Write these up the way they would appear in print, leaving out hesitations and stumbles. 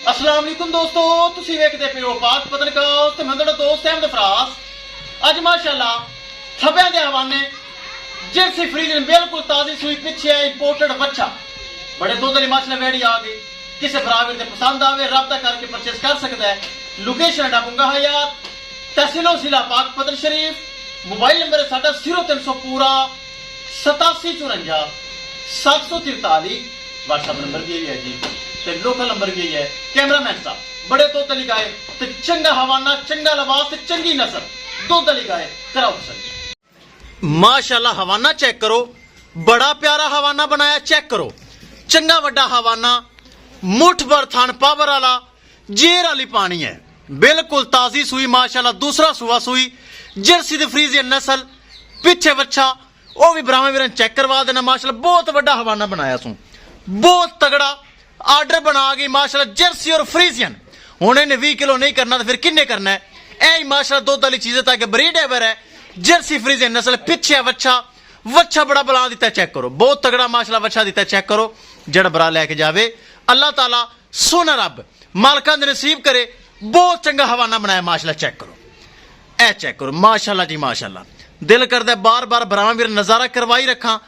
अस्सलाम वालेकुम दोस्तों, तुसी वेखदे पे हो पाक पत्रकार ते मैं तुहाडा दोस्त अहमद फराज। अज माशाअल्लाह थब्बियां दे हवाने जर्सी फ्रीजन बिल्कुल ताजी सूई पिछे इंपोर्टेड बच्चा बड़े दुध वाली माशाअल्लाह वेड़ी आ गई। किसे बराबर दे पसंद आवे राबता करके परचेस कर सकता है। लोकेशन डाबूंगा हयात तहसीलो जिला पाक पत्र शरीफ। मोबाइल नंबर है साडा 0300 पूरा 8754 743। व्हाट्सएप नंबर भी यही है जी ते लोकल नंबर भी यही है। कैमरामैन साहब बड़े दुध वाली गाय ते चंगा हवाना चंगा लबास ते चंगी नस्ल दुध वाली गाय कराओ पसंद। माशाअल्लाह हवाना चेक करो, बड़ा प्यारा हवाना बनाया। चेक करो, चंगा वड्डा हवाना, मुठ भर थान पावर वाला, जेर वाली पानी है, बिल्कुल ताजी सूई माशाअल्लाह। दूसरा सुआ सूई जर्सी दी फ्रीजियन नस्ल पिछे बच्चा वह भी ब्राह्मण वीरन चेक करवा देना। माशाअल्लाह बहुत वड्डा हवाना बनाया सू, बहुत तगड़ा आर्डर बना गई माशाअल्लाह। जर्सी और फ्रीजियन हुण इन्हें 20 किलो नहीं करना तो फिर किन्ने करना है। ऐ माशाअल्लाह दुध वाली चीज़ ताकि ब्रीड एवर है जर्सी फ्रीजियन नस्ल पिछे वच्छा वच्छा बड़ा बला दिता। चेक करो, बहुत तगड़ा माशाअल्लाह वच्छा दिता। चेक करो, जड़ा बरा लैके जावे अल्लाह ताला सोना रब मालकां दे नसीब करे। बहुत चंगा हवाना बनाया माशाअल्लाह। चेक करो, ए चेक करो माशाअल्लाह जी माशाअल्लाह। दिल करदा बार बार ब्राह्मण वीर नजारा करवाई रखा।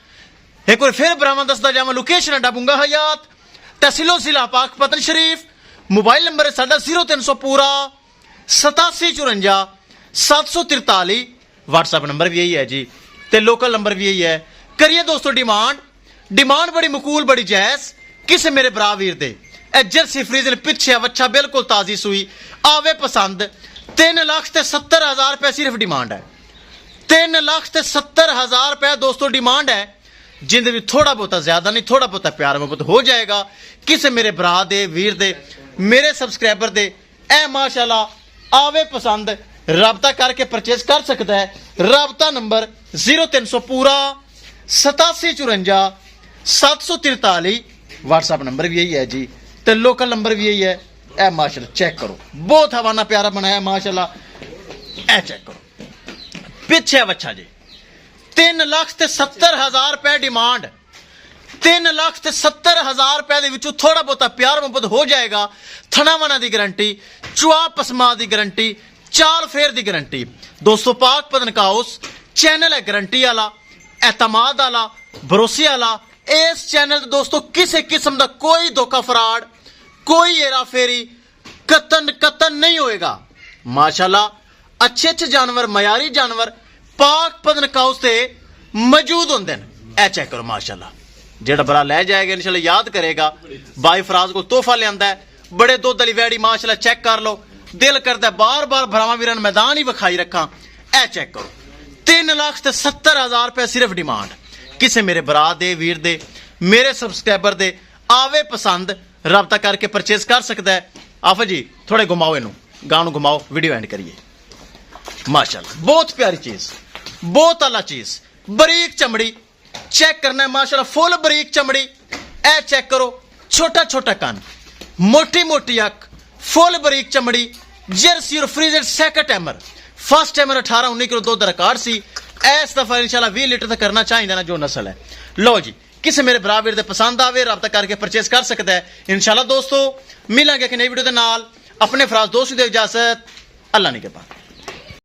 एक बार फिर ब्राह्मण दसदा जावां लोकेशन डाबूंगा हयात तहसीलो जिला पाक पतन शरीफ। मोबाइल नंबर है साडा 0300 पूरा 8754 743। व्हाट्सएप नंबर भी यही है जी ते लोकल नंबर भी यही है। करिए दोस्तों डिमांड बड़ी मकूल बड़ी जायज। किसे मेरे भरा वीर दे ए जर्सी फ्रीजन पिछे वच्छा बिल्कुल ताजी सूई आवे पसंद। 3,70,000 रुपए सिर्फ डिमांड है। 3,70,000 रुपए दोस्तों डिमांड है। जिंदे भी थोड़ा बहुत ज्यादा नहीं थोड़ा बहुत प्यार मोहब्बत हो जाएगा। किसे मेरे भरा दे वीर दे मेरे सब्सक्राइबर दे ए माशाअल्लाह आवे पसंद राबता करके परचेज कर सकता है। राबता नंबर 0300 पूरा 8754 743। व्हाट्सएप नंबर भी यही है जी ते लोकल नंबर भी यही है। ए माशाअल्लाह चेक करो, बहुत हवाना प्यारा बनाया माशाअल्लाह। ए चेक करो पिछे बच्चा जी 3,70,000 रुपए डिमांड। 3,70,000 रुपए दे विचों थोड़ा बहुत प्यार मोहब्बत हो जाएगा। थनावना की गारंटी, चुआ पसमा की गारंटी, चाल फेर की गारंटी। दोस्तों पाक पतन का हाउस चैनल है गारंटी वाला, एतमाद वाला, भरोसे वाला। इस चैनल दोस्तों किसी किस्म का कोई धोखा फराड कोई हेरा फेरी कतन नहीं होएगा। माशाअल्लाह अच्छे अच्छे जानवर मयारी जानवर पाक पतन का हाउस से मौजूद होंगे। ए चेक करो माशाअल्लाह, जेड़ा बड़ा लै जाएगा इंशाल्लाह याद करेगा भाई फराज को तोहफा लिया है। बड़े दुध वाली वैड़ी माशाअल्लाह चेक कर लो। दिल करता है बार बार भरावां वीरां मैदान ही विखाई रखा। ए चेक करो 3,70,000 रुपए सिर्फ डिमांड। किसे मेरे भरा दे वीर दे मेरे सब्सक्राइबर दे आवे पसंद राबता करके परचेज कर सकता है। आफा जी थोड़े घुमाओ इनू गानू घुमाओ वीडियो एंड करिए। माशाअल्लाह बहुत प्यारी चीज, बहुत आला चीज, बरीक चमड़ी चेक करना है माशाअल्लाह फुल बरीक चमड़ी। ए चेक करो छोटा छोटा कान, मोटी मोटी अख, फुल बरीक चमड़ी। जर्सी और freezer second timer, first timer 18-19 kilo दुध रिकॉर्ड सी। इस दफा इंशाल्लाह 20 लीटर तक करना चाहिए ना जो नस्ल है। लो जी किसे मेरे भरा वीर दे पसंद आवे राबता करके परचेज कर सकता है। इंशाल्लाह दोस्तों मिलेंगे एक नई वीडियो के नाल। अपने फराज दोस्त दे इजाजत, अल्लाह ने के पास।